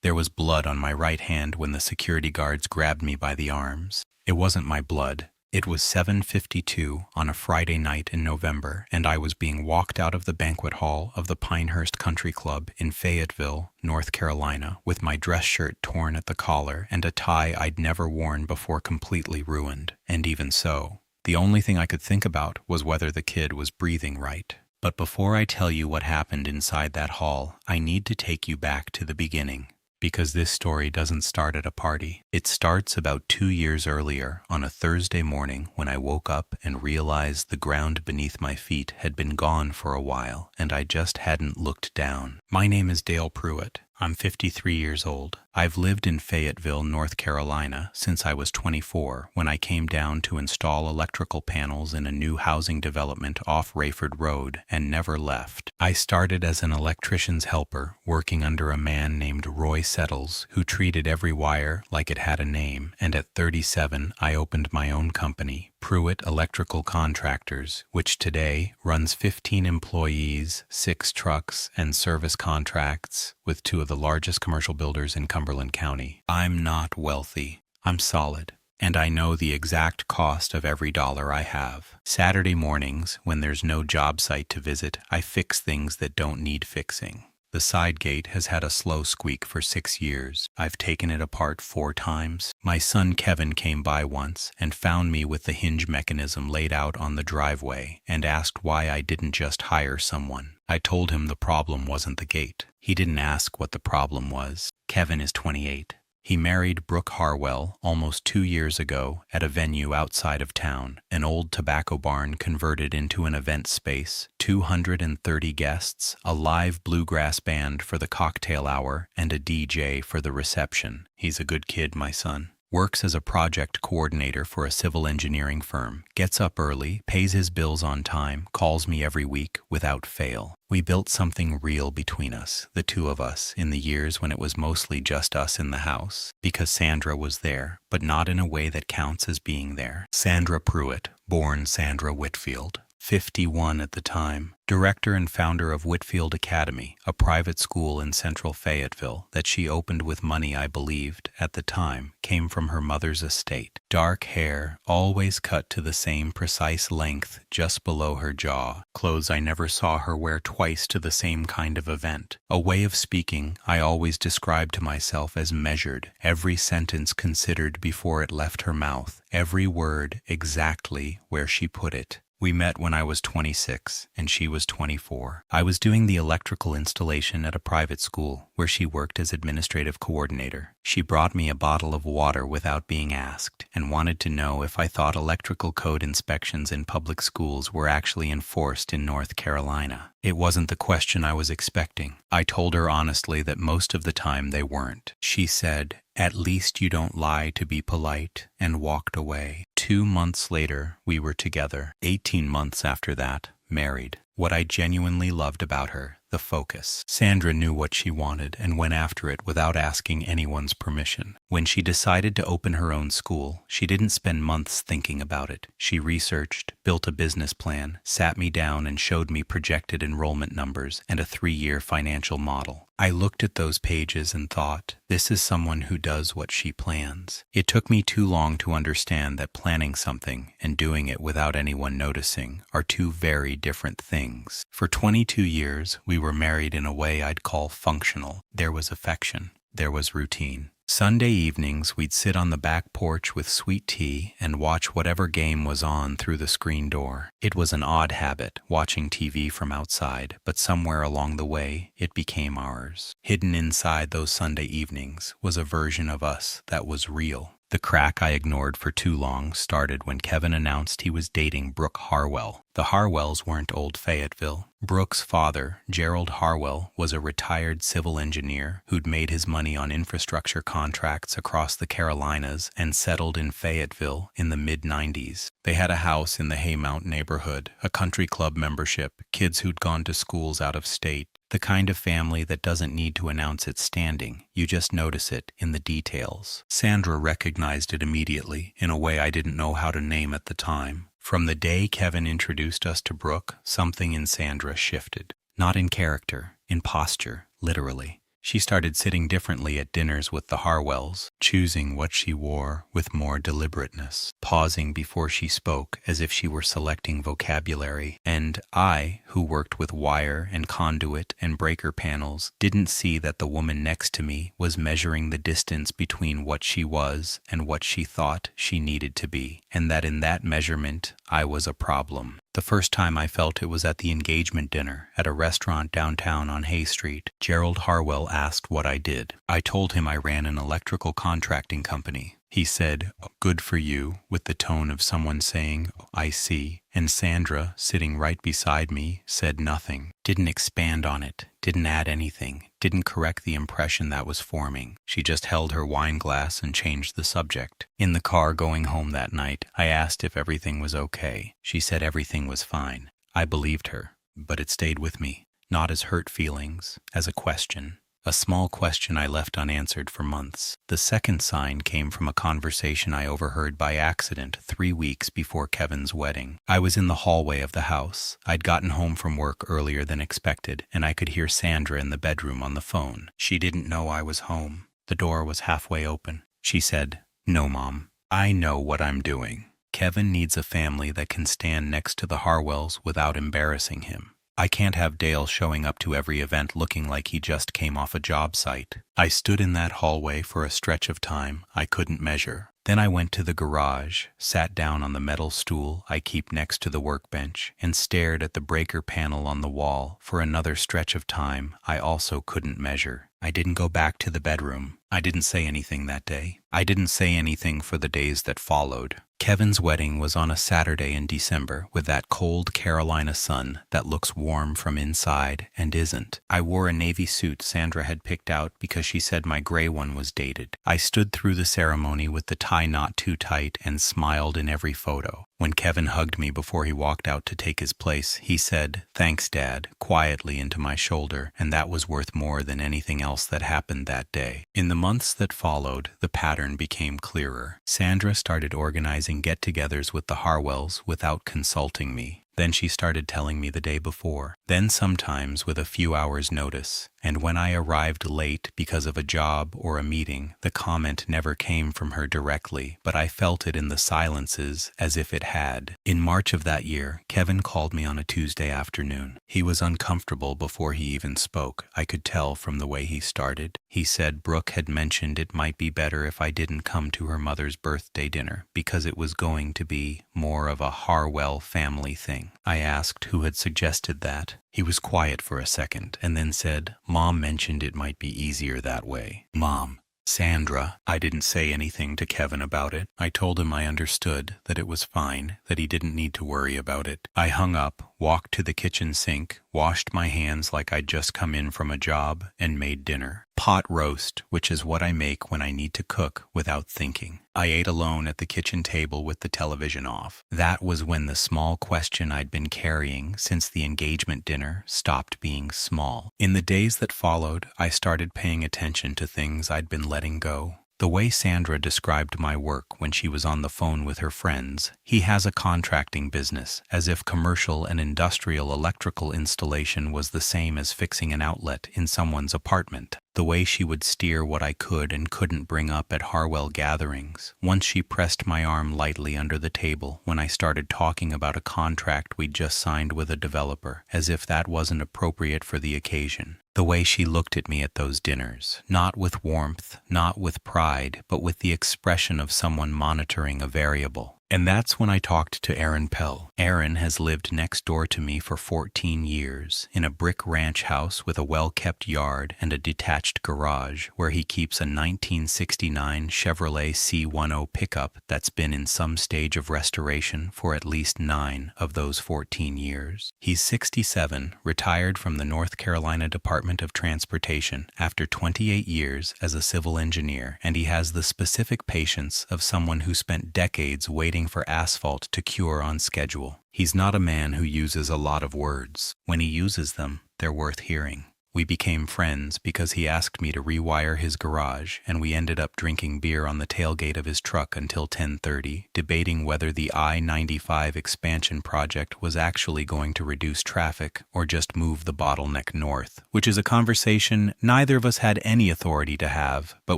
There was blood on my right hand when the security guards grabbed me by the arms. It wasn't my blood. It was 7:52 on a Friday night in November, and I was being walked out of the banquet hall of the Pinehurst Country Club in Fayetteville, North Carolina, with my dress shirt torn at the collar and a tie I'd never worn before completely ruined. And even so, the only thing I could think about was whether the kid was breathing right. But before I tell you what happened inside that hall, I need to take you back to the beginning. Because this story doesn't start at a party. It starts about 2 years earlier on a Thursday morning when I woke up and realized the ground beneath my feet had been gone for a while and I just hadn't looked down. My name is Dale Pruitt. I'm 53 years old. I've lived in Fayetteville, North Carolina since I was 24 when I came down to install electrical panels in a new housing development off Rayford Road and never left. I started as an electrician's helper working under a man named Roy Settles who treated every wire like it had a name, and at 37 I opened my own company, Pruitt Electrical Contractors, which today runs 15 employees, 6 trucks, and service contracts with 2 of the largest commercial builders in Cumberland County. I'm not wealthy. I'm solid. And I know the exact cost of every dollar I have. Saturday mornings, when there's no job site to visit, I fix things that don't need fixing. The side gate has had a slow squeak for 6 years. I've taken it apart 4 times. My son Kevin came by once and found me with the hinge mechanism laid out on the driveway and asked why I didn't just hire someone. I told him the problem wasn't the gate. He didn't ask what the problem was. Kevin is 28. He married Brooke Harwell almost 2 years ago at a venue outside of town, an old tobacco barn converted into an event space, 230 guests, a live bluegrass band for the cocktail hour, and a DJ for the reception. He's a good kid, my son. Works as a project coordinator for a civil engineering firm, gets up early, pays his bills on time, calls me every week without fail. We built something real between us, the 2 of us, in the years when it was mostly just us in the house, because Sandra was there, but not in a way that counts as being there. Sandra Pruitt, born Sandra Whitfield. 51 at the time, director and founder of Whitfield Academy, a private school in central Fayetteville that she opened with money I believed, at the time, came from her mother's estate. Dark hair, always cut to the same precise length just below her jaw, clothes I never saw her wear twice to the same kind of event. A way of speaking I always described to myself as measured, every sentence considered before it left her mouth, every word exactly where she put it. We met when I was 26 and she was 24. I was doing the electrical installation at a private school where she worked as administrative coordinator. She brought me a bottle of water without being asked and wanted to know if I thought electrical code inspections in public schools were actually enforced in North Carolina. It wasn't the question I was expecting. I told her honestly that most of the time they weren't. She said, "At least you don't lie to be polite," and walked away. 2 months later, we were together. 18 months after that, married. What I genuinely loved about her, the focus. Sandra knew what she wanted and went after it without asking anyone's permission. When she decided to open her own school, she didn't spend months thinking about it. She researched, built a business plan, sat me down and showed me projected enrollment numbers and a 3-year financial model. I looked at those pages and thought, this is someone who does what she plans. It took me too long to understand that planning something and doing it without anyone noticing are 2 very different things. For 22 years, we were married in a way I'd call functional. There was affection. There was routine. Sunday evenings, we'd sit on the back porch with sweet tea and watch whatever game was on through the screen door. It was an odd habit, watching TV from outside, but somewhere along the way, it became ours. Hidden inside those Sunday evenings was a version of us that was real. The crack I ignored for too long started when Kevin announced he was dating Brooke Harwell. The Harwells weren't old Fayetteville. Brooke's father, Gerald Harwell, was a retired civil engineer who'd made his money on infrastructure contracts across the Carolinas and settled in Fayetteville in the mid-90s. They had a house in the Haymount neighborhood, a country club membership, kids who'd gone to schools out of state. The kind of family that doesn't need to announce its standing. You just notice it in the details. Sandra recognized it immediately in a way I didn't know how to name at the time. From the day Kevin introduced us to Brooke, something in Sandra shifted. Not in character, in posture, literally. She started sitting differently at dinners with the Harwells, choosing what she wore with more deliberateness, pausing before she spoke as if she were selecting vocabulary, and I, who worked with wire and conduit and breaker panels, didn't see that the woman next to me was measuring the distance between what she was and what she thought she needed to be, and that in that measurement I was a problem. The first time I felt it was at the engagement dinner at a restaurant downtown on Hay Street. Gerald Harwell asked what I did. I told him I ran an electrical contracting company. He said, "Good for you," with the tone of someone saying, "I see." And Sandra, sitting right beside me, said nothing, didn't expand on it, didn't add anything, didn't correct the impression that was forming. She just held her wine glass and changed the subject. In the car going home that night, I asked if everything was okay. She said everything was fine. I believed her, but it stayed with me, not as hurt feelings, as a question. A small question I left unanswered for months. The second sign came from a conversation I overheard by accident 3 weeks before Kevin's wedding. I was in the hallway of the house. I'd gotten home from work earlier than expected, and I could hear Sandra in the bedroom on the phone. She didn't know I was home. The door was halfway open. She said, "No, Mom. I know what I'm doing. Kevin needs a family that can stand next to the Harwells without embarrassing him. I can't have Dale showing up to every event looking like he just came off a job site." I stood in that hallway for a stretch of time I couldn't measure. Then I went to the garage, sat down on the metal stool I keep next to the workbench, and stared at the breaker panel on the wall for another stretch of time I also couldn't measure. I didn't go back to the bedroom. I didn't say anything that day. I didn't say anything for the days that followed. Kevin's wedding was on a Saturday in December with that cold Carolina sun that looks warm from inside and isn't. I wore a navy suit Sandra had picked out because she said my gray one was dated. I stood through the ceremony with the tie not too tight and smiled in every photo. When Kevin hugged me before he walked out to take his place, he said, "Thanks, Dad," quietly into my shoulder, and that was worth more than anything else that happened that day. In the months that followed, the pattern became clearer. Sandra started organizing get-togethers with the Harwells without consulting me. Then she started telling me the day before, then sometimes with a few hours' notice. And when I arrived late because of a job or a meeting, the comment never came from her directly, but I felt it in the silences as if it had. In March of that year, Kevin called me on a Tuesday afternoon. He was uncomfortable before he even spoke. I could tell from the way he started. He said Brooke had mentioned it might be better if I didn't come to her mother's birthday dinner because it was going to be more of a Harwell family thing. I asked who had suggested that. He was quiet for a second and then said, "Mom mentioned it might be easier that way." Mom. Sandra. I didn't say anything to Kevin about it. I told him I understood, that it was fine, that he didn't need to worry about it. I hung up, walked to the kitchen sink, washed my hands like I'd just come in from a job, and made dinner. Pot roast, which is what I make when I need to cook without thinking. I ate alone at the kitchen table with the television off. That was when the small question I'd been carrying since the engagement dinner stopped being small. In the days that followed, I started paying attention to things I'd been letting go. The way Sandra described my work when she was on the phone with her friends, he has a contracting business, as if commercial and industrial electrical installation was the same as fixing an outlet in someone's apartment. The way she would steer what I could and couldn't bring up at Harwell gatherings. Once she pressed my arm lightly under the table when I started talking about a contract we'd just signed with a developer, as if that wasn't appropriate for the occasion. The way she looked at me at those dinners, not with warmth, not with pride, but with the expression of someone monitoring a variable. And that's when I talked to Aaron Pell. Aaron has lived next door to me for 14 years, in a brick ranch house with a well-kept yard and a detached garage, where he keeps a 1969 Chevrolet C10 pickup that's been in some stage of restoration for at least 9 of those 14 years. He's 67, retired from the North Carolina Department of Transportation after 28 years as a civil engineer, and he has the specific patience of someone who spent decades waiting for asphalt to cure on schedule. He's not a man who uses a lot of words. When he uses them, they're worth hearing. We became friends because he asked me to rewire his garage, and we ended up drinking beer on the tailgate of his truck until 10:30, debating whether the I-95 expansion project was actually going to reduce traffic or just move the bottleneck north, which is a conversation neither of us had any authority to have, but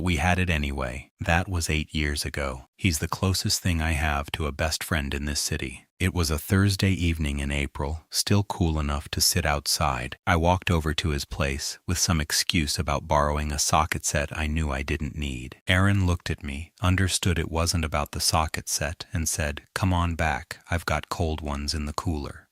we had it anyway. That was 8 years ago. He's the closest thing I have to a best friend in this city. It was a Thursday evening in April, still cool enough to sit outside. I walked over to his place with some excuse about borrowing a socket set I knew I didn't need. Aaron looked at me, understood it wasn't about the socket set, and said, "Come on back, I've got cold ones in the cooler."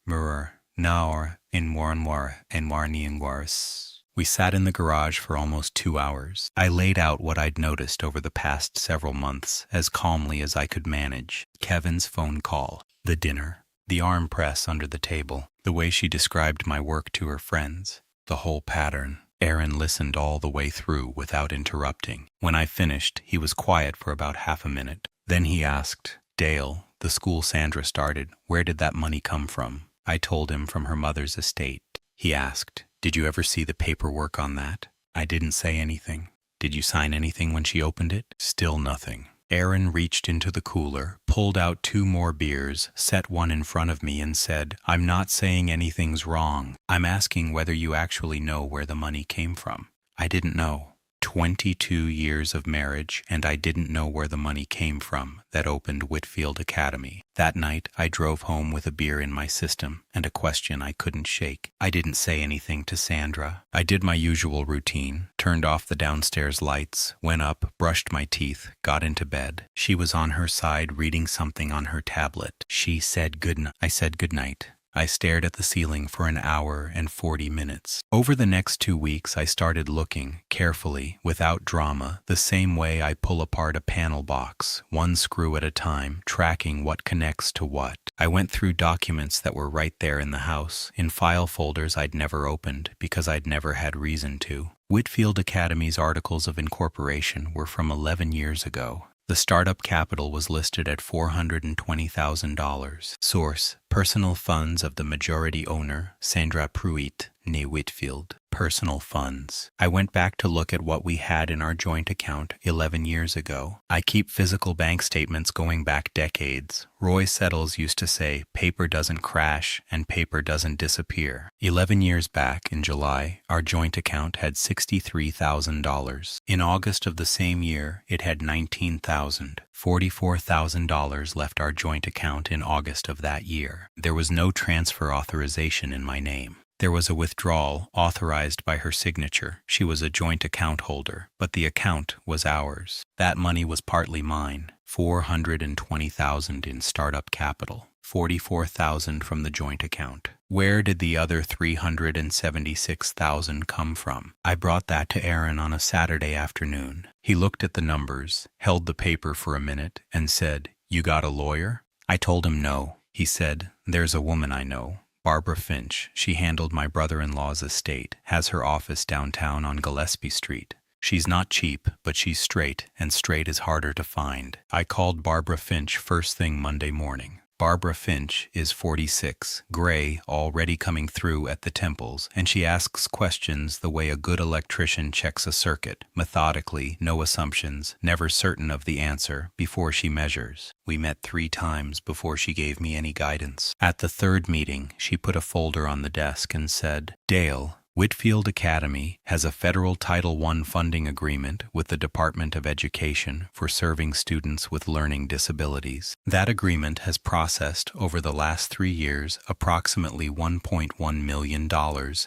We sat in the garage for almost 2 hours. I laid out what I'd noticed over the past several months as calmly as I could manage. Kevin's phone call, the dinner, the arm press under the table, the way she described my work to her friends, the whole pattern. Aaron listened all the way through without interrupting. When I finished, he was quiet for about half a minute. Then he asked, "Dale, the school Sandra started, where did that money come from?" I told him from her mother's estate. He asked, "Did you ever see the paperwork on that?" I didn't say anything. "Did you sign anything when she opened it?" Still nothing. Aaron reached into the cooler, pulled out 2 more beers, set one in front of me and said, "I'm not saying anything's wrong. I'm asking whether you actually know where the money came from." I didn't know. 22 years of marriage, and I didn't know where the money came from that opened Whitfield Academy. That night, I drove home with a beer in my system and a question I couldn't shake. I didn't say anything to Sandra. I did my usual routine, turned off the downstairs lights, went up, brushed my teeth, got into bed. She was on her side reading something on her tablet. She said goodnight. I said goodnight. I stared at the ceiling for an hour and 40 minutes. Over the next 2 weeks, I started looking, carefully, without drama, the same way I pull apart a panel box, one screw at a time, tracking what connects to what. I went through documents that were right there in the house, in file folders I'd never opened because I'd never had reason to. Whitfield Academy's articles of incorporation were from 11 years ago. The startup capital was listed at $420,000. Source: personal funds of the majority owner, Sandra Pruitt, née Whitfield. Personal funds. I went back to look at what we had in our joint account 11 years ago. I keep physical bank statements going back decades. Roy Settles used to say, "Paper doesn't crash and paper doesn't disappear." 11 years back, in July, our joint account had $63,000. In August of the same year, it had $19,000. $44,000 left our joint account in August of that year. There was no transfer authorization in my name. There was a withdrawal authorized by her signature. She was a joint account holder, but the account was ours. That money was partly mine. $420,000 in startup capital, $44,000 from the joint account. Where did the other $376,000 come from? I brought that to Aaron on a Saturday afternoon. He looked at the numbers, held the paper for a minute, and said, "You got a lawyer?" I told him no. He said, "There's a woman I know, Barbara Finch. She handled my brother-in-law's estate, has her office downtown on Gillespie Street. She's not cheap, but she's straight, and straight is harder to find." I called Barbara Finch first thing Monday morning. Barbara Finch is 46, gray, already coming through at the temples, and she asks questions the way a good electrician checks a circuit, methodically, no assumptions, never certain of the answer, before she measures. We met 3 times before she gave me any guidance. At the 3rd meeting, she put a folder on the desk and said, "Dale, Whitfield Academy has a federal Title I funding agreement with the Department of Education for serving students with learning disabilities. That agreement has processed over the last 3 years approximately $1.1 million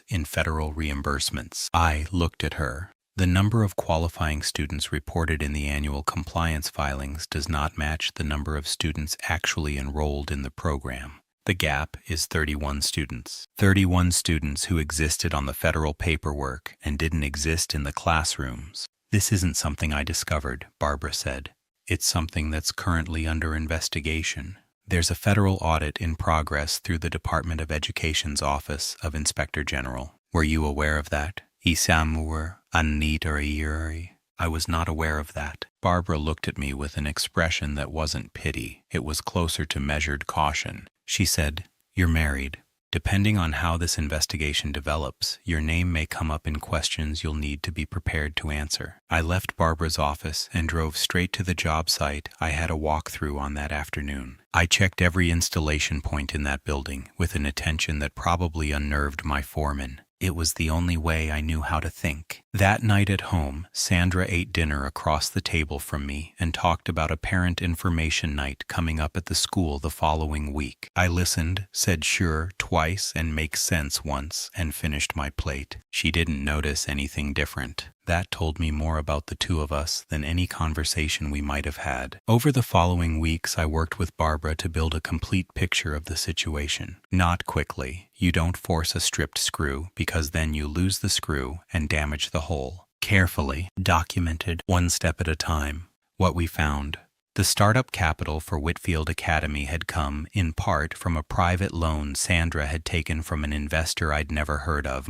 in federal reimbursements." I looked at her. The number of qualifying students reported in the annual compliance filings does not match the number of students actually enrolled in the program. The gap is 31 students. 31 students who existed on the federal paperwork and didn't exist in the classrooms. "This isn't something I discovered," Barbara said. "It's something that's currently under investigation. There's a federal audit in progress through the Department of Education's Office of Inspector General." Were you aware of that? Isamur Anitari. I was not aware of that. Barbara looked at me with an expression that wasn't pity. It was closer to measured caution. She said, "You're married." Depending on how this investigation develops, your name may come up in questions you'll need to be prepared to answer. I left Barbara's office and drove straight to the job site I had a walkthrough on that afternoon. I checked every installation point in that building with an attention that probably unnerved my foreman. It was the only way I knew how to think. That night at home, Sandra ate dinner across the table from me and talked about a parent information night coming up at the school the following week. I listened, said sure twice and makes sense once, and finished my plate. She didn't notice anything different. That told me more about the two of us than any conversation we might have had. Over the following weeks, I worked with Barbara to build a complete picture of the situation. Not quickly. You don't force a stripped screw because then you lose the screw and damage the hole. Carefully, documented, one step at a time. What we found. The startup capital for Whitfield Academy had come, in part, from a private loan Sandra had taken from an investor I'd never heard of,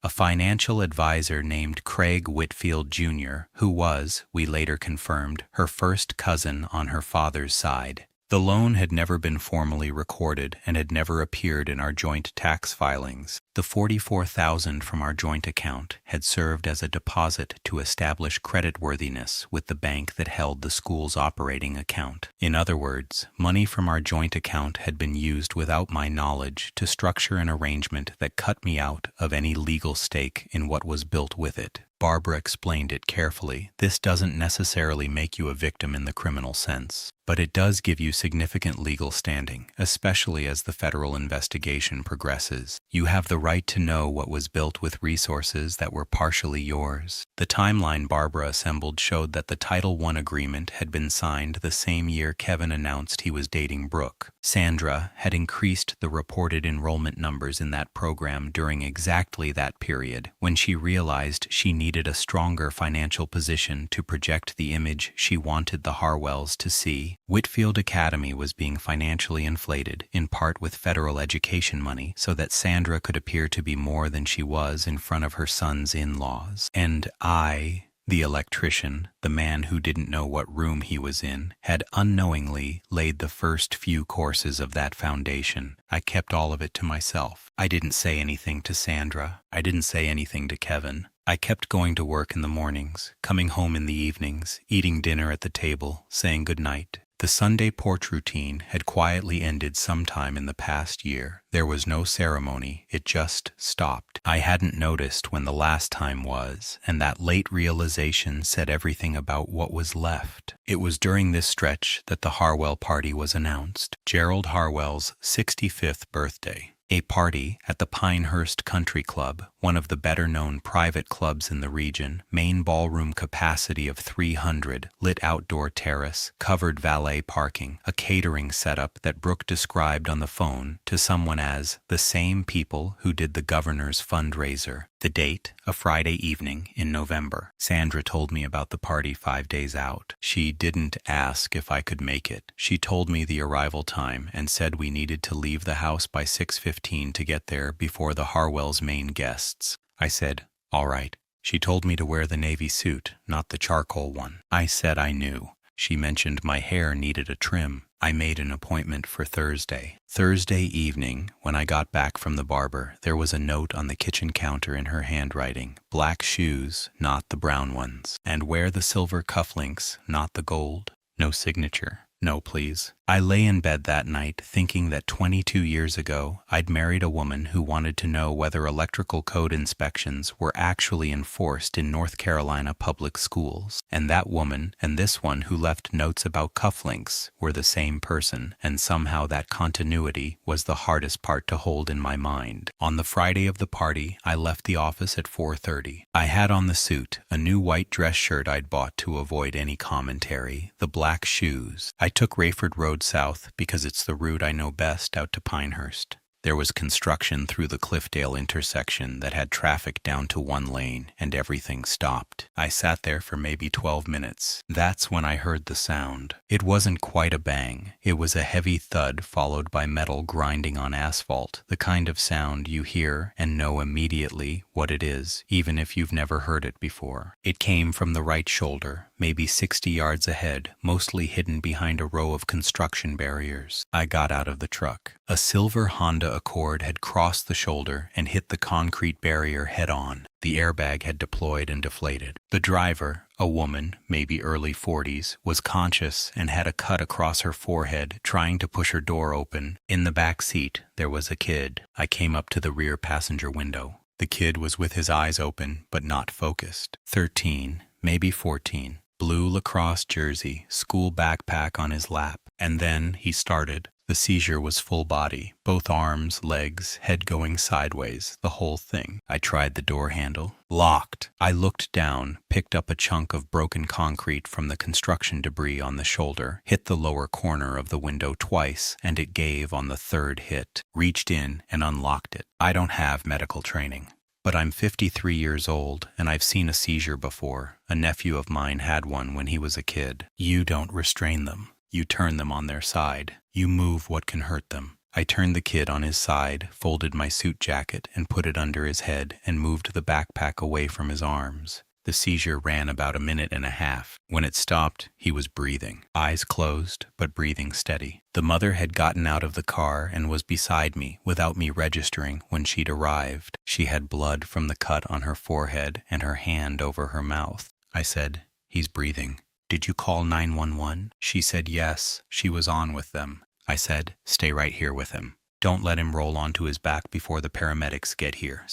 a financial advisor named Craig Whitfield Jr., who was, we later confirmed, her first cousin on her father's side. The loan had never been formally recorded and had never appeared in our joint tax filings. The $44,000 from our joint account had served as a deposit to establish creditworthiness with the bank that held the school's operating account. In other words, money from our joint account had been used without my knowledge to structure an arrangement that cut me out of any legal stake in what was built with it. Barbara explained it carefully. This doesn't necessarily make you a victim in the criminal sense, but it does give you significant legal standing, especially as the federal investigation progresses. You have the right to know what was built with resources that were partially yours. The timeline Barbara assembled showed that the Title I agreement had been signed the same year Kevin announced he was dating Brooke. Sandra had increased the reported enrollment numbers in that program during exactly that period, when she realized she needed a stronger financial position to project the image she wanted the Harwells to see. Whitfield Academy was being financially inflated, in part with federal education money, so that Sandra could appear to be more than she was in front of her son's in-laws. And I, the electrician, the man who didn't know what room he was in, had unknowingly laid the first few courses of that foundation. I kept all of it to myself. I didn't say anything to Sandra. I didn't say anything to Kevin. I kept going to work in the mornings, coming home in the evenings, eating dinner at the table, saying goodnight. The Sunday porch routine had quietly ended sometime in the past year. There was no ceremony, it just stopped. I hadn't noticed when the last time was, and that late realization said everything about what was left. It was during this stretch that the Harwell party was announced. Gerald Harwell's 65th birthday. A party at the Pinehurst Country Club, one of the better-known private clubs in the region, main ballroom capacity of 300, lit outdoor terrace, covered valet parking, a catering setup that Brooke described on the phone to someone as the same people who did the governor's fundraiser. The date, a Friday evening in November. Sandra told me about the party 5 days out. She didn't ask if I could make it. She told me the arrival time and said we needed to leave the house by 6:15 to get there before the Harwells' main guests. I said, all right. She told me to wear the navy suit, not the charcoal one. I said I knew. She mentioned my hair needed a trim. I made an appointment for Thursday. Thursday evening, when I got back from the barber, there was a note on the kitchen counter in her handwriting. Black shoes, not the brown ones. And wear the silver cufflinks, not the gold. No signature. No, please. I lay in bed that night thinking that 22 years ago I'd married a woman who wanted to know whether electrical code inspections were actually enforced in North Carolina public schools. And that woman and this one who left notes about cufflinks were the same person, and somehow that continuity was the hardest part to hold in my mind. On the Friday of the party, I left the office at 4:30. I had on the suit, a new white dress shirt I'd bought to avoid any commentary, the black shoes. I took Rayford Road south because it's the route I know best out to Pinehurst. There was construction through the Cliffdale intersection that had traffic down to one lane, and everything stopped. I sat there for maybe 12 minutes. That's when I heard the sound. It wasn't quite a bang. It was a heavy thud followed by metal grinding on asphalt, the kind of sound you hear and know immediately what it is, even if you've never heard it before. It came from the right shoulder, maybe 60 yards ahead, mostly hidden behind a row of construction barriers. I got out of the truck. A silver Honda Accord had crossed the shoulder and hit the concrete barrier head-on. The airbag had deployed and deflated. The driver, a woman, maybe early 40s, was conscious and had a cut across her forehead trying to push her door open. In the back seat, there was a kid. I came up to the rear passenger window. The kid was with his eyes open but not focused. 13, maybe 14. Blue lacrosse jersey, school backpack on his lap. And then he started. The seizure was full body, both arms, legs, head going sideways, the whole thing. I tried the door handle. Locked. I looked down, picked up a chunk of broken concrete from the construction debris on the shoulder, hit the lower corner of the window twice, and it gave on the third hit. Reached in and unlocked it. I don't have medical training. But I'm 53 years old, and I've seen a seizure before. A nephew of mine had one when he was a kid. You don't restrain them. You turn them on their side. You move what can hurt them. I turned the kid on his side, folded my suit jacket, and put it under his head, and moved the backpack away from his arms. The seizure ran about a minute and a half. When it stopped, he was breathing. Eyes closed, but breathing steady. The mother had gotten out of the car and was beside me, without me registering, when she'd arrived. She had blood from the cut on her forehead and her hand over her mouth. I said, "He's breathing. Did you call 911? She said yes, she was on with them. I said, "Stay right here with him. Don't let him roll onto his back before the paramedics get here."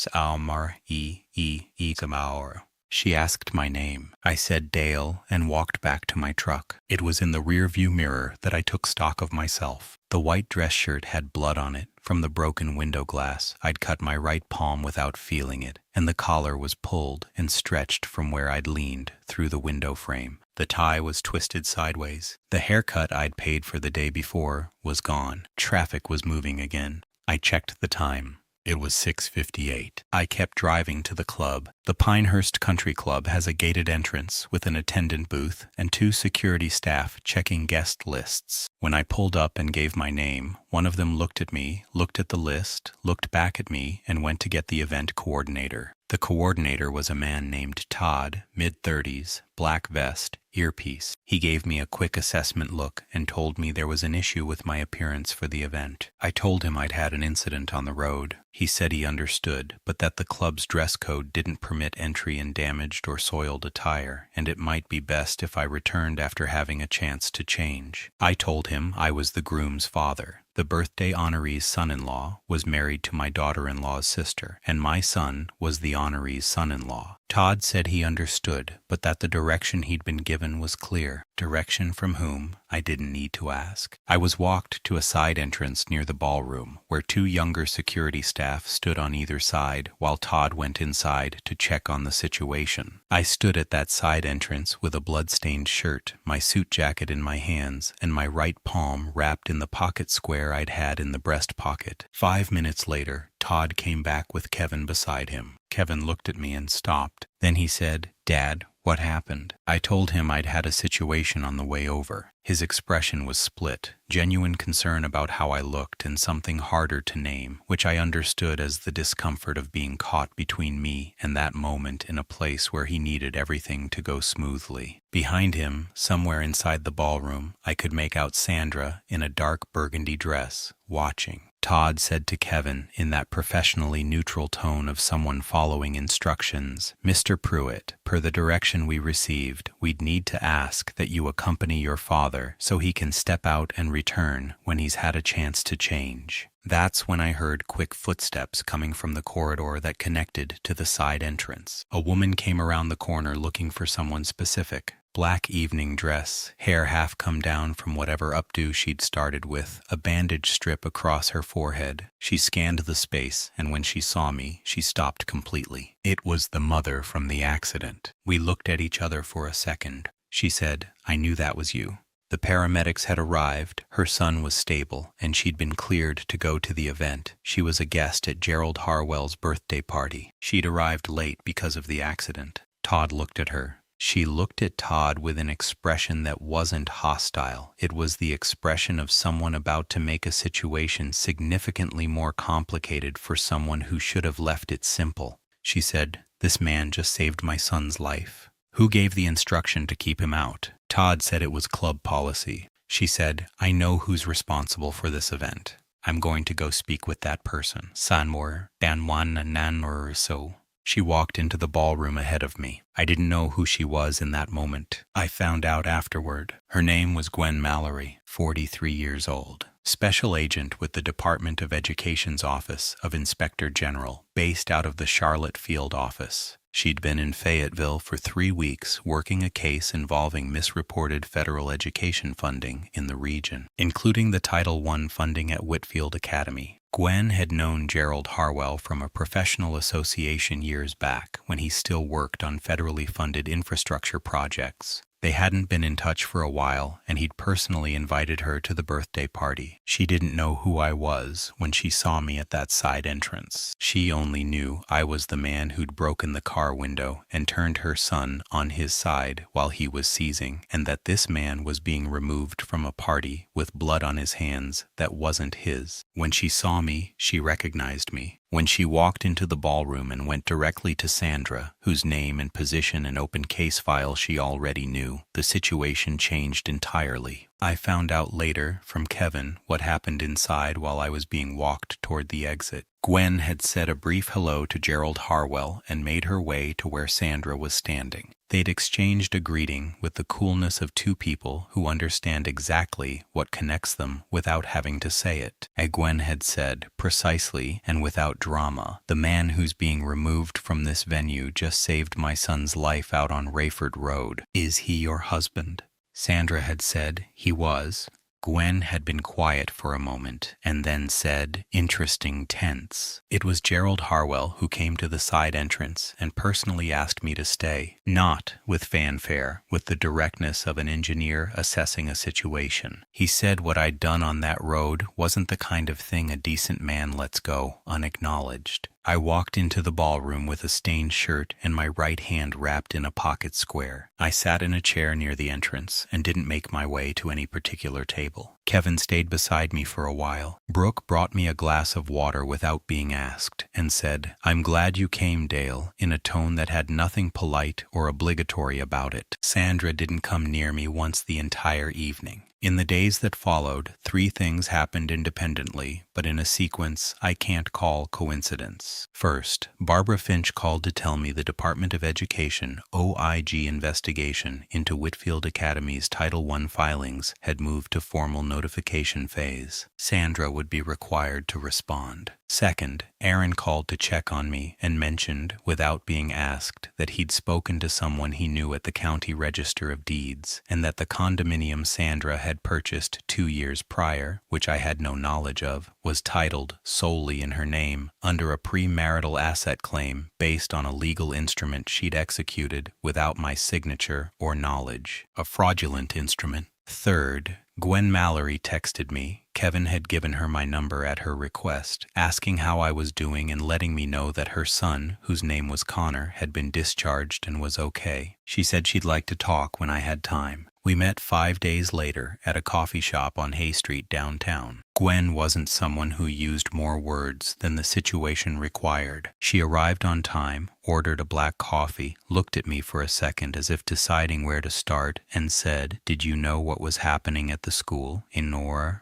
She asked my name. I said Dale and walked back to my truck. It was in the rear-view mirror that I took stock of myself. The white dress shirt had blood on it from the broken window glass. I'd cut my right palm without feeling it, and the collar was pulled and stretched from where I'd leaned through the window frame. The tie was twisted sideways. The haircut I'd paid for the day before was gone. Traffic was moving again. I checked the time. It was 6:58. I kept driving to the club. The Pinehurst Country Club has a gated entrance with an attendant booth and 2 security staff checking guest lists. When I pulled up and gave my name, one of them looked at me, looked at the list, looked back at me, and went to get the event coordinator. The coordinator was a man named Todd, mid-30s, black vest, earpiece. He gave me a quick assessment look and told me there was an issue with my appearance for the event. I told him I'd had an incident on the road. He said he understood, but that the club's dress code didn't permit entry in damaged or soiled attire, and it might be best if I returned after having a chance to change. I told him I was the groom's father. The birthday honoree's son-in-law was married to my daughter-in-law's sister, and my son was the honoree's son-in-law. Todd said he understood, but that the direction he'd been given was clear. Direction from whom? I didn't need to ask. I was walked to a side entrance near the ballroom, where 2 younger security staff stood on either side, while Todd went inside to check on the situation. I stood at that side entrance with a blood-stained shirt, my suit jacket in my hands, and my right palm wrapped in the pocket square I'd had in the breast pocket. 5 minutes later, Todd came back with Kevin beside him. Kevin looked at me and stopped. Then he said, "Dad, what happened?" I told him I'd had a situation on the way over. His expression was split, genuine concern about how I looked and something harder to name, which I understood as the discomfort of being caught between me and that moment in a place where he needed everything to go smoothly. Behind him, somewhere inside the ballroom, I could make out Sandra in a dark burgundy dress, watching. Todd said to Kevin in that professionally neutral tone of someone following instructions, "Mr. Pruitt, per the direction we received, we'd need to ask that you accompany your father so he can step out and return when he's had a chance to change." That's when I heard quick footsteps coming from the corridor that connected to the side entrance. A woman came around the corner looking for someone specific. Black evening dress, hair half come down from whatever updo she'd started with, a bandage strip across her forehead. She scanned the space, and when she saw me, she stopped completely. It was the mother from the accident. We looked at each other for a second. She said, "I knew that was you." The paramedics had arrived, her son was stable, and she'd been cleared to go to the event. She was a guest at Gerald Harwell's birthday party. She'd arrived late because of the accident. Todd looked at her. She looked at Todd with an expression that wasn't hostile. It was the expression of someone about to make a situation significantly more complicated for someone who should have left it simple. She said, "This man just saved my son's life. Who gave the instruction to keep him out?" Todd said it was club policy. She said, "I know who's responsible for this event. I'm going to go speak with that person. Sanmor, Danwan Nan or so." She walked into the ballroom ahead of me. I didn't know who she was in that moment. I found out afterward. Her name was Gwen Mallory, 43 years old. Special agent with the Department of Education's Office of Inspector General, based out of the Charlotte Field office. She'd been in Fayetteville for 3 weeks working a case involving misreported federal education funding in the region, including the Title I funding at Whitfield Academy. Gwen had known Gerald Harwell from a professional association years back when he still worked on federally funded infrastructure projects. They hadn't been in touch for a while, and he'd personally invited her to the birthday party. She didn't know who I was when she saw me at that side entrance. She only knew I was the man who'd broken the car window and turned her son on his side while he was seizing, and that this man was being removed from a party with blood on his hands that wasn't his. When she saw me, she recognized me. When she walked into the ballroom and went directly to Sandra, whose name and position and open case file she already knew, the situation changed entirely. I found out later from Kevin what happened inside while I was being walked toward the exit. Gwen had said a brief hello to Gerald Harwell and made her way to where Sandra was standing. They'd exchanged a greeting with the coolness of two people who understand exactly what connects them without having to say it. As Gwen had said, precisely and without drama, "The man who's being removed from this venue just saved my son's life out on Rayford Road. Is he your husband?" Sandra had said he was. Gwen had been quiet for a moment and then said, interesting tense. It was Gerald Harwell who came to the side entrance and personally asked me to stay, not with fanfare, with the directness of an engineer assessing a situation. He said what I'd done on that road wasn't the kind of thing a decent man lets go unacknowledged. I walked into the ballroom with a stained shirt and my right hand wrapped in a pocket square. I sat in a chair near the entrance and didn't make my way to any particular table. Kevin stayed beside me for a while. Brooke brought me a glass of water without being asked and said, "I'm glad you came, Dale," in a tone that had nothing polite or obligatory about it. Sandra didn't come near me once the entire evening. In the days that followed, 3 things happened independently, but in a sequence I can't call coincidence. First, Barbara Finch called to tell me the Department of Education OIG investigation into Whitfield Academy's Title I filings had moved to formal notification phase. Sandra would be required to respond. Second, Aaron called to check on me and mentioned, without being asked, that he'd spoken to someone he knew at the County Register of Deeds, and that the condominium Sandra had purchased 2 years prior, which I had no knowledge of, was titled solely in her name under a premarital asset claim based on a legal instrument she'd executed without my signature or knowledge, a fraudulent instrument. Third, Gwen Mallory texted me. Kevin had given her my number at her request, asking how I was doing and letting me know that her son, whose name was Connor, had been discharged and was okay. She said she'd like to talk when I had time. We met 5 days later at a coffee shop on Hay Street downtown. Gwen wasn't someone who used more words than the situation required. She arrived on time, ordered a black coffee, looked at me for a second as if deciding where to start, and said, "Did you know what was happening at the school? In Nand."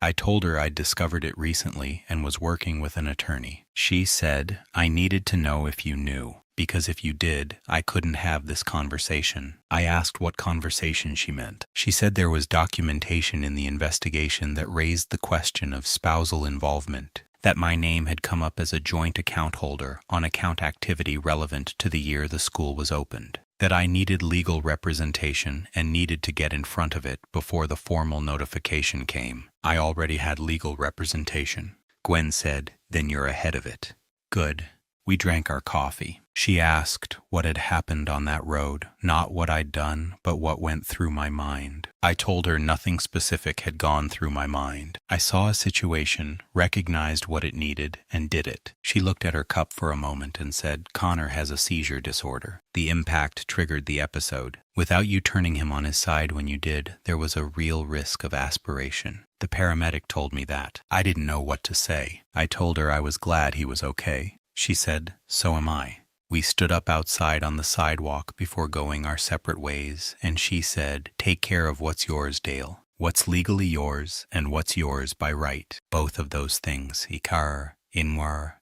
I told her I'd discovered it recently and was working with an attorney. She said, "I needed to know if you knew, because if you did, I couldn't have this conversation." I asked what conversation she meant. She said there was documentation in the investigation that raised the question of spousal involvement, that my name had come up as a joint account holder on account activity relevant to the year the school was opened, that I needed legal representation and needed to get in front of it before the formal notification came. I already had legal representation. Gwen said, "Then you're ahead of it." Good. We drank our coffee. She asked what had happened on that road, not what I'd done, but what went through my mind. I told her nothing specific had gone through my mind. I saw a situation, recognized what it needed, and did it. She looked at her cup for a moment and said, "Connor has a seizure disorder. The impact triggered the episode. Without you turning him on his side when you did, there was a real risk of aspiration." The paramedic told me that. I didn't know what to say. I told her I was glad he was okay. She said, "So am I." We stood up outside on the sidewalk before going our separate ways, and she said, "Take care of what's yours, Dale. What's legally yours and what's yours by right. Both of those things, ikar, inwar,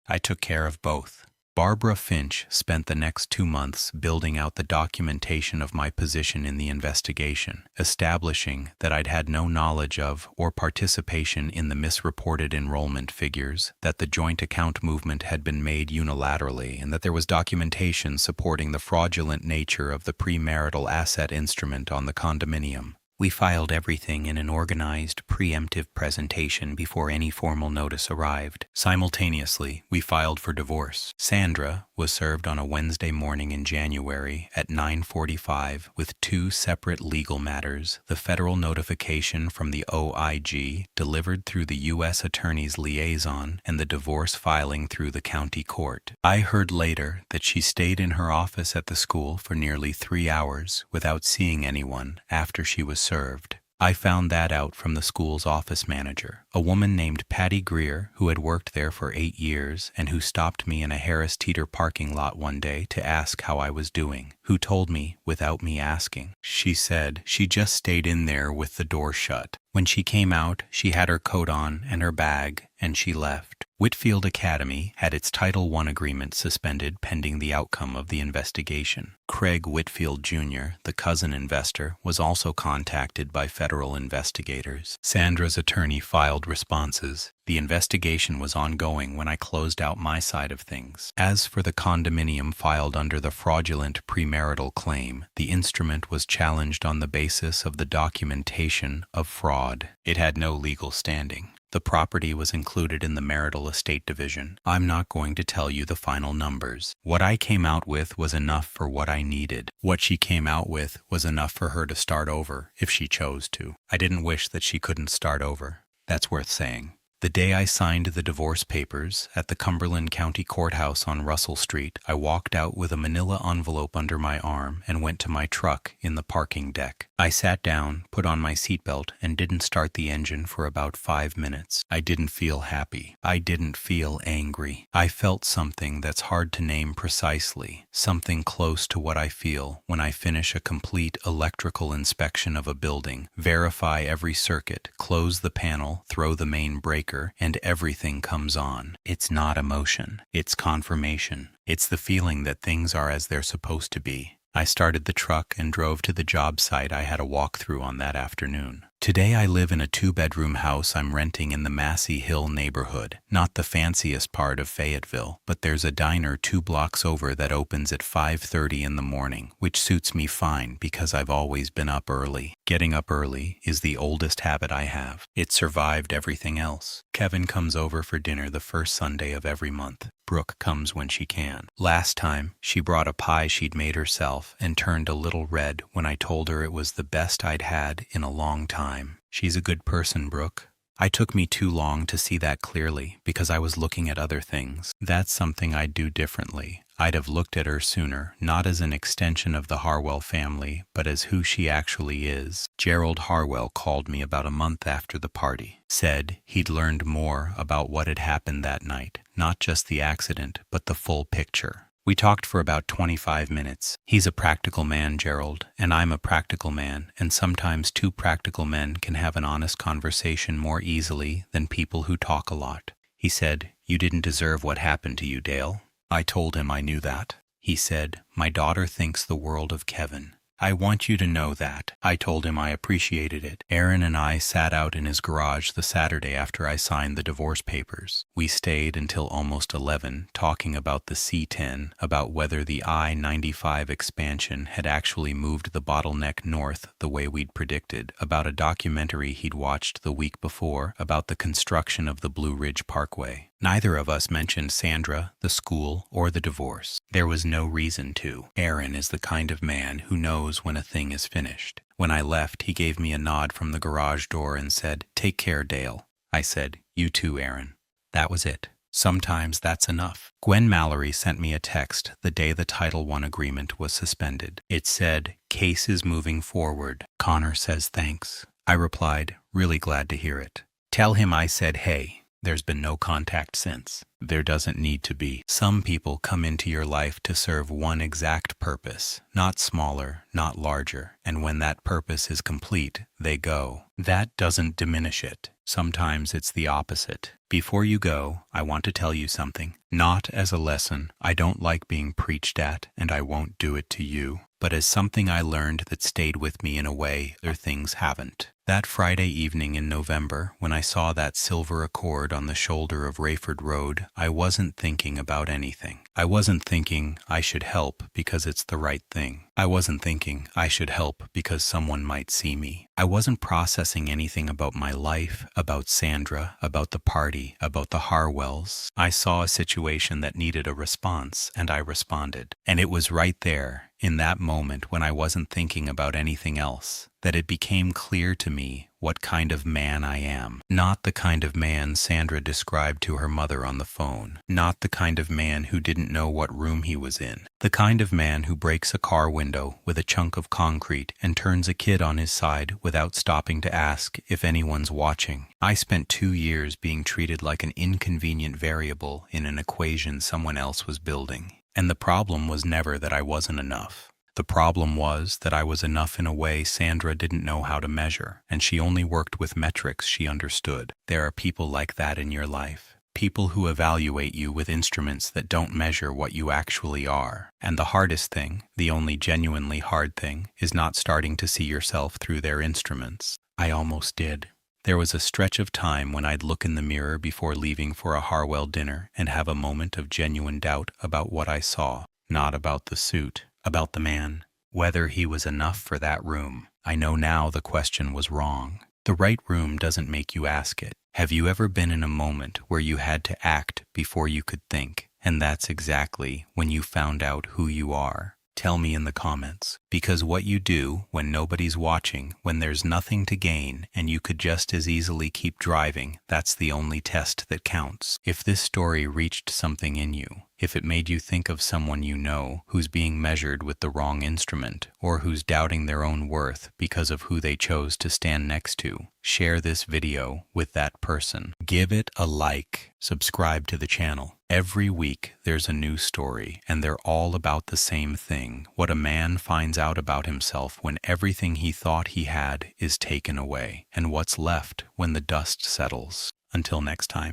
I took care of both." Barbara Finch spent the next 2 months building out the documentation of my position in the investigation, establishing that I'd had no knowledge of or participation in the misreported enrollment figures, that the joint account movement had been made unilaterally, and that there was documentation supporting the fraudulent nature of the premarital asset instrument on the condominium. We filed everything in an organized, preemptive presentation before any formal notice arrived. Simultaneously, we filed for divorce. Sandra was served on a Wednesday morning in January at 9:45 with 2 separate legal matters: the federal notification from the OIG delivered through the U.S. Attorney's liaison and the divorce filing through the county court. I heard later that she stayed in her office at the school for nearly 3 hours without seeing anyone after she was served. I found that out from the school's office manager, a woman named Patty Greer, who had worked there for 8 years and who stopped me in a Harris Teeter parking lot one day to ask how I was doing, who told me without me asking. She said she just stayed in there with the door shut. When she came out, she had her coat on and her bag, and she left. Whitfield Academy had its Title I agreement suspended pending the outcome of the investigation. Craig Whitfield Jr., the cousin investor, was also contacted by federal investigators. Sandra's attorney filed responses. The investigation was ongoing when I closed out my side of things. As for the condominium filed under the fraudulent premarital claim, the instrument was challenged on the basis of the documentation of fraud. It had no legal standing. The property was included in the marital estate division. I'm not going to tell you the final numbers. What I came out with was enough for what I needed. What she came out with was enough for her to start over, if she chose to. I didn't wish that she couldn't start over. That's worth saying. The day I signed the divorce papers at the Cumberland County Courthouse on Russell Street, I walked out with a manila envelope under my arm and went to my truck in the parking deck. I sat down, put on my seatbelt, and didn't start the engine for about 5 minutes. I didn't feel happy. I didn't feel angry. I felt something that's hard to name precisely, something close to what I feel when I finish a complete electrical inspection of a building, verify every circuit, close the panel, throw the main breaker, and everything comes on. It's not emotion. It's confirmation. It's the feeling that things are as they're supposed to be. I started the truck and drove to the job site I had a walkthrough on that afternoon. Today I live in a 2-bedroom house I'm renting in the Massey Hill neighborhood, not the fanciest part of Fayetteville, but there's a diner 2 blocks over that opens at 5:30 in the morning, which suits me fine because I've always been up early. Getting up early is the oldest habit I have. It survived everything else. Kevin comes over for dinner the first Sunday of every month. Brooke comes when she can. Last time, she brought a pie she'd made herself and turned a little red when I told her it was the best I'd had in a long time. She's a good person, Brooke. It took me too long to see that clearly because I was looking at other things. That's something I'd do differently. I'd have looked at her sooner, not as an extension of the Harwell family, but as who she actually is. Gerald Harwell called me about a month after the party. Said he'd learned more about what had happened that night, not just the accident, but the full picture. We talked for about 25 minutes. He's a practical man, Gerald, and I'm a practical man, and sometimes 2 practical men can have an honest conversation more easily than people who talk a lot. He said, "You didn't deserve what happened to you, Dale." I told him I knew that. He said, "My daughter thinks the world of Kevin. I want you to know that." I told him I appreciated it. Aaron and I sat out in his garage the Saturday after I signed the divorce papers. We stayed until almost 11 talking about the C-10, about whether the I-95 expansion had actually moved the bottleneck north the way we'd predicted, about a documentary he'd watched the week before about the construction of the Blue Ridge Parkway. Neither of us mentioned Sandra, the school, or the divorce. There was no reason to. Aaron is the kind of man who knows when a thing is finished. When I left, he gave me a nod from the garage door and said, "Take care, Dale." I said, "You too, Aaron." That was it. Sometimes that's enough. Gwen Mallory sent me a text the day the Title I agreement was suspended. It said, "Case is moving forward. Connor says thanks." I replied, "Really glad to hear it. Tell him I said hey." There's been no contact since. There doesn't need to be. Some people come into your life to serve one exact purpose, not smaller, not larger, and when that purpose is complete, they go. That doesn't diminish it. Sometimes it's the opposite. Before you go, I want to tell you something. Not as a lesson. I don't like being preached at, and I won't do it to you, but as something I learned that stayed with me in a way other things haven't. That Friday evening in November, when I saw that silver Accord on the shoulder of Rayford Road, I wasn't thinking about anything. I wasn't thinking I should help because it's the right thing. I wasn't thinking I should help because someone might see me. I wasn't processing anything about my life, about Sandra, about the party, about the Harwells. I saw a situation that needed a response, and I responded. And it was right there, in that moment when I wasn't thinking about anything else, that it became clear to me what kind of man I am. Not the kind of man Sandra described to her mother on the phone. Not the kind of man who didn't know what room he was in. The kind of man who breaks a car window with a chunk of concrete and turns a kid on his side without stopping to ask if anyone's watching. I spent 2 years being treated like an inconvenient variable in an equation someone else was building. And the problem was never that I wasn't enough. The problem was that I was enough in a way Sandra didn't know how to measure, and she only worked with metrics she understood. There are people like that in your life. People who evaluate you with instruments that don't measure what you actually are. And the hardest thing, the only genuinely hard thing, is not starting to see yourself through their instruments. I almost did. There was a stretch of time when I'd look in the mirror before leaving for a Harwell dinner and have a moment of genuine doubt about what I saw. Not about the suit, about the man. Whether he was enough for that room. I know now the question was wrong. The right room doesn't make you ask it. Have you ever been in a moment where you had to act before you could think? And that's exactly when you found out who you are. Tell me in the comments, because what you do when nobody's watching, when there's nothing to gain, and you could just as easily keep driving, that's the only test that counts. If this story reached something in you, if it made you think of someone you know who's being measured with the wrong instrument, or who's doubting their own worth because of who they chose to stand next to, share this video with that person. Give it a like. Subscribe to the channel. Every week there's a new story, and they're all about the same thing. What a man finds out about himself when everything he thought he had is taken away, and what's left when the dust settles. Until next time.